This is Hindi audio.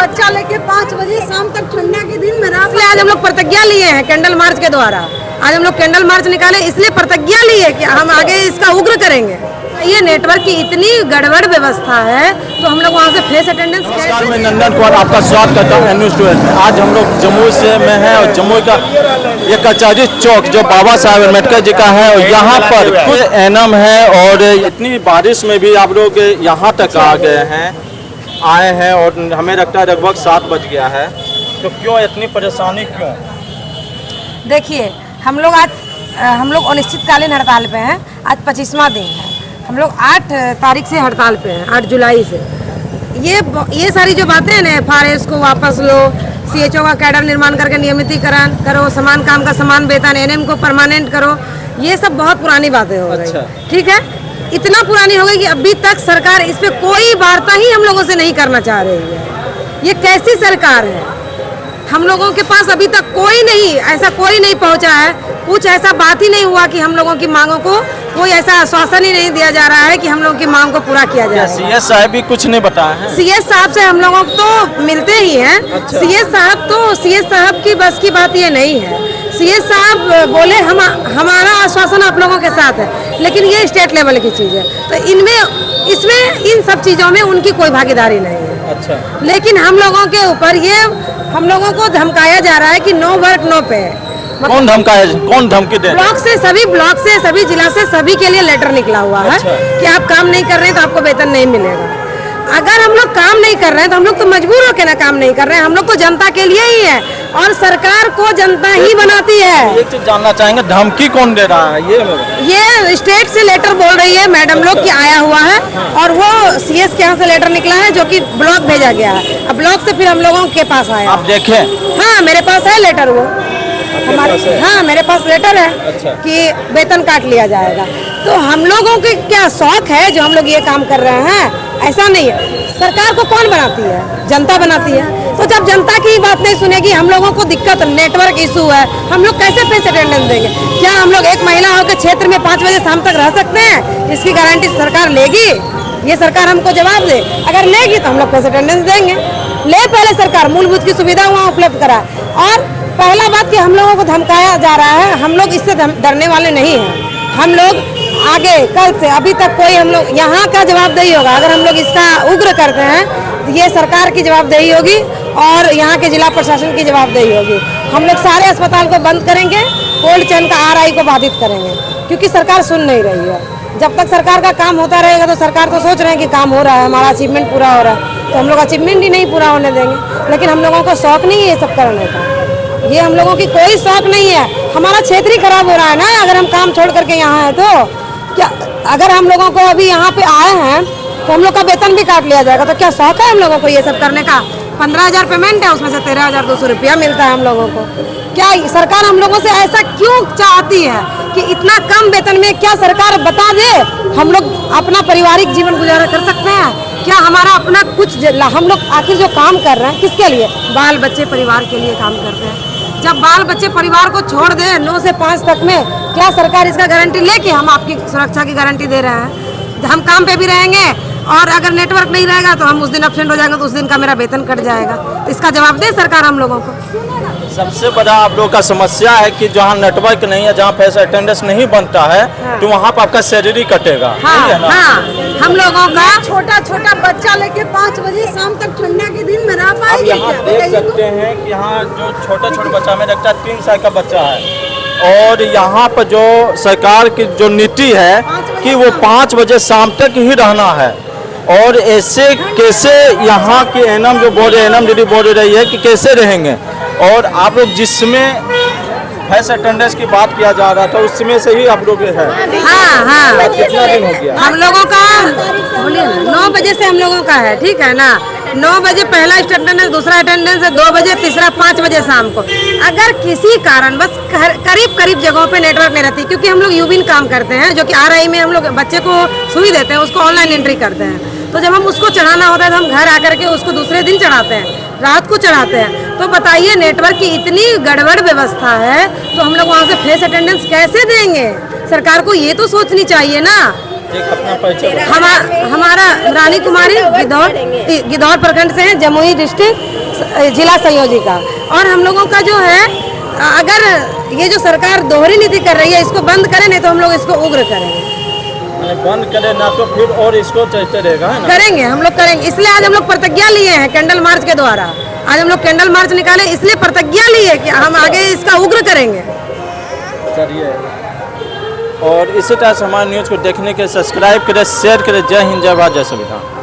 बच्चा लेके 5 बजे शाम तक ठंडा के दिन में इसलिए आज हम लोग प्रतिज्ञा लिए हैं कैंडल मार्च के द्वारा। आज हम लोग कैंडल मार्च निकाले इसलिए प्रतिज्ञा लिए कि हम आगे इसका उग्र करेंगे। ये नेटवर्क की इतनी गड़बड़ व्यवस्था है तो हम लोग वहाँ से फेस अटेंडेंस। नमस्कार, मैं नंदन कुमार आपका स्वागत करता हूँ न्यूज़ 12 में। आज हम लोग जम्मू से में हैं और जम्मू का ये कचहरी चौक जो बाबा साहेब अम्बेडकर जी का है और यहाँ पर कुछ एनम है और इतनी बारिश में भी आप लोग यहाँ तक आ गए हैं, आए हैं और हमें लगता है लगभग 7 बज गया है। तो क्यों इतनी परेशानी क्यों? देखिए हम लोग अनिश्चितकालीन हड़ताल पे हैं। आज 25वां दिन है। हम लोग 8 तारीख से हड़ताल पे हैं, 8 जुलाई से। ये सारी जो बातें हैं ना, FRS को वापस लो, CHO का कैडर निर्माण करके नियमितीकरण करो, समान काम का समान वेतन, NM को परमानेंट करो, ये सब बहुत पुरानी बातें हो गई। अच्छा। ठीक है, इतना पुरानी हो गई कि अभी तक सरकार इस पे कोई वार्ता ही हम लोगों से नहीं करना चाह रही है। ये कैसी सरकार है? हम लोगों के पास अभी तक कोई नहीं पहुंचा है। कुछ ऐसा बात ही नहीं हुआ कि हम लोगों की मांगों को कोई ऐसा आश्वासन ही नहीं दिया जा रहा है कि हम लोगों की मांग को पूरा किया जाए। CS साहब भी कुछ नहीं बताया है। CS साहब से हम लोगों को तो मिलते ही हैं। अच्छा। CS साहब की बस की बात ये नहीं है। CS साहब बोले हमारा आश्वासन आप लोगों के साथ है, लेकिन ये स्टेट लेवल की चीज़ है तो इसमें इन सब चीज़ों में उनकी कोई भागीदारी नहीं है। अच्छा। लेकिन हम लोगों के ऊपर हम लोगों को धमकाया जा रहा है कि नो वर्क नो पे। कौन धमकाया? कौन धमकी दे? ब्लॉक से सभी जिला से सभी के लिए लेटर निकला हुआ है। अच्छा। कि आप काम नहीं कर रहे हैं तो आपको वेतन नहीं मिलेगा। अगर हम लोग काम नहीं कर रहे हैं तो हम लोग तो मजबूर होकर ना काम नहीं कर रहे हैं। हम लोग तो जनता के लिए ही है और सरकार को जनता ही बनाती है। एक चीज जानना चाहेंगे, धमकी कौन दे रहा है? ये स्टेट से लेटर बोल रही है मैडम लोग कि आया हुआ है और वो CS के यहाँ से लेटर निकला है जो कि ब्लॉक भेजा गया है। अब ब्लॉक से फिर हम लोगों के पास आया। आप देखें? हाँ, मेरे पास है लेटर वो। हाँ, मेरे पास लेटर है। अच्छा। कि वेतन काट लिया जाएगा। तो हम लोगों के क्या शौक है जो हम लोग ये काम कर रहे हैं? ऐसा नहीं है। सरकार को कौन बनाती है? जनता बनाती है। तो जब जनता की बात नहीं सुनेगी, हम लोगों को दिक्कत, नेटवर्क इशू है, हम लोग कैसे फेस अटेंडेंस देंगे? क्या हम लोग एक महिला होकर क्षेत्र में 5 बजे शाम तक रह सकते हैं? इसकी गारंटी सरकार लेगी? ये सरकार हमको जवाब दे। अगर लेगी तो हम लोग फेस अटेंडेंस देंगे। ले पहले सरकार मूलभूत की सुविधा वहाँ उपलब्ध कराए। और पहला बात कि हम लोगों को धमकाया जा रहा है, हम लोग इससे डरने वाले नहीं हैं। हम लोग आगे कल से अभी तक कोई हम लोग यहाँ का जवाबदेही होगा। अगर हम लोग इसका उग्र करते हैं तो ये सरकार की जवाबदेही होगी और यहाँ के जिला प्रशासन की जवाबदेही होगी। हम लोग सारे अस्पताल को बंद करेंगे, कोल्ड चेन का RI को बाधित करेंगे, क्योंकि सरकार सुन नहीं रही है। जब तक सरकार का काम होता रहेगा तो सरकार तो सोच रहे हैं कि काम हो रहा है, हमारा अचीवमेंट पूरा हो रहा है, तो हम लोग अचीवमेंट ही नहीं पूरा होने देंगे। लेकिन हम लोगों को शौक नहीं है ये सब करने का। ये हम लोगों की कोई शौक नहीं है। हमारा क्षेत्र ही खराब हो रहा है ना। अगर हम काम छोड़ करके यहाँ हैं तो क्या, अगर हम लोगों को अभी यहाँ पे आए हैं तो हम लोग का वेतन भी काट लिया जाएगा। तो क्या शौक है हम लोगों को ये सब करने का? 15,000 पेमेंट है, उसमें से 13,200 रुपया मिलता है हम लोगों को। क्या सरकार हम लोगों से ऐसा क्यों चाहती है कि इतना कम वेतन में? क्या सरकार बता दे हम लोग अपना पारिवारिक जीवन गुजारा कर सकते हैं? क्या हमारा अपना कुछ हम लोग आखिर जो काम कर रहे हैं किसके लिए? बाल बच्चे परिवार के लिए काम करते हैं। जब बाल बच्चे परिवार को छोड़ दें 9 से 5 तक में, क्या सरकार इसका गारंटी लेके हम आपकी सुरक्षा की गारंटी दे रहे हैं? हम काम पे भी रहेंगे और अगर नेटवर्क नहीं रहेगा तो हम उस दिन एब्सेंट हो जाएंगे तो उस दिन का मेरा वेतन कट जाएगा। तो इसका जवाब दे सरकार हम लोगों को। सबसे बड़ा आप लोगों का समस्या है कि जहाँ नेटवर्क नहीं है, जहाँ फेस अटेंडेंस नहीं बनता है, हाँ। तो वहाँ पर आपका सैलरी कटेगा। हाँ, है ना? हाँ, हम लोगों का छोटा बच्चा लेके 5 बजे शाम तक ठंडा के दिन में रह आप पाएगी? यहाँ देख सकते हैं कि यहाँ जो छोटा बच्चा में लगता है 3 साल का बच्चा है और यहाँ पर जो सरकार की जो नीति है कि वो 5 बजे शाम तक ही रहना है। और ऐसे कैसे यहाँ के एनम जो बोल रहे, एनम दीदी बोल रही है कि कैसे रहेंगे। और आप लोग जिसमें फेस अटेंडेंस की बात किया जा रहा था उसमें से ही आप लोग है। हाँ, कितना दिन हो गया? हम लोगों का बोलिए 9 बजे से हम लोगों का है। ठीक है ना? 9 बजे पहला अटेंडेंस, दूसरा अटेंडेंस है 2 बजे, तीसरा 5 बजे शाम को। अगर किसी कारण बस करीब जगहों पे नेटवर्क नहीं रहती, क्योंकि हम लोग यूबिन काम करते हैं जो कि RI में हम लोग बच्चे को सुई देते हैं, उसको ऑनलाइन एंट्री करते हैं। तो जब हम उसको चढ़ाना होता है तो हम घर आकर के उसको दूसरे दिन चढ़ाते हैं, रात को चढ़ाते हैं। तो बताइए नेटवर्क की इतनी गड़बड़ व्यवस्था है तो हम लोग वहाँ से फेस अटेंडेंस कैसे देंगे? सरकार को ये तो सोचनी चाहिए ना। एक अपना परिचय बताइए। हमारा रानी कुमारी गिद्धौर प्रखंड से है, जमुई डिस्ट्रिक्ट जिला संयोजिका। और हम लोगों का जो है, अगर ये जो सरकार दोहरी नीति कर रही है इसको बंद करे, नहीं तो हम लोग इसको उग्र करेंगे। बंद करे ना तो फिर और इसको चलते रहेगा, है ना? करेंगे, हम लोग करेंगे। इसलिए आज हम लोग प्रतिज्ञा लिए हैं कैंडल मार्च के द्वारा। आज हम लोग कैंडल मार्च निकाले, इसलिए प्रतिज्ञा लिए कि हम आगे इसका उग्र करेंगे। चलिए, और इसी तरह से हमारे न्यूज़ को देखने के लिए सब्सक्राइब करें, शेयर करें। जय हिंद, जय भारत, जय संविधान।